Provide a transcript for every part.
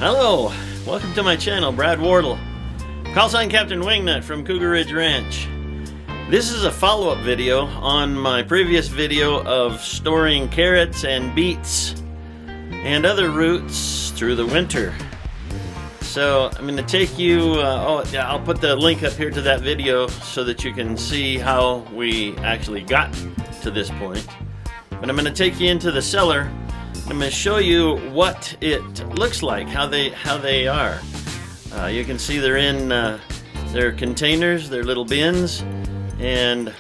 Hello, welcome to my channel, Brad Wardle. Call sign Captain Wingnut from Cougar Ridge Ranch. This is a follow-up video on my previous video of storing carrots and beets and other roots through the winter. So I'm going to take you, I'll put the link up here to that video so that you can see how we actually got to this point. But I'm going to take you into the cellar. I'm going to show you what it looks like, how they are. You can see they're in their containers, their little bins, and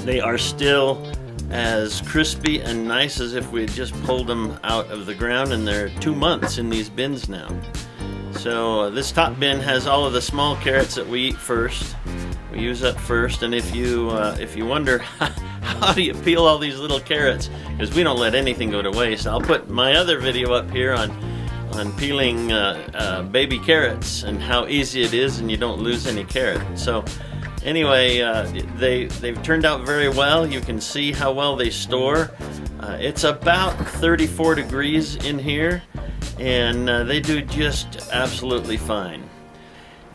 they are still as crispy and nice as if we had just pulled them out of the ground, and they're 2 months in these bins now. So this top bin has all of the small carrots that we eat first. We use up first, and if you wonder how do you peel all these little carrots, because we don't let anything go to waste, I'll put my other video up here on peeling baby carrots and how easy it is, and you don't lose any carrot. So anyway, they've turned out very well. You can see how well they store. It's about 34 degrees in here, and they do just absolutely fine.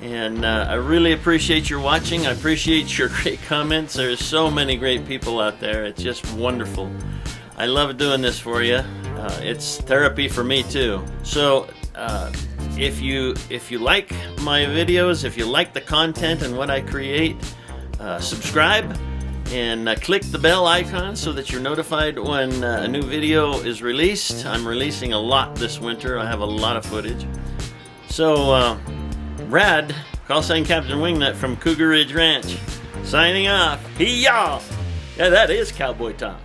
And I really appreciate your watching. I appreciate your great comments. There's so many great people out there. It's just wonderful. I love doing this for you. It's therapy for me too. So if you like my videos, if you like the content and what I create, subscribe and click the bell icon so that you're notified when a new video is released. I'm releasing a lot this winter. I have a lot of footage. So Brad, call sign Captain Wingnut from Cougar Ridge Ranch, signing off. Hee-yaw! Yeah, that is cowboy talk.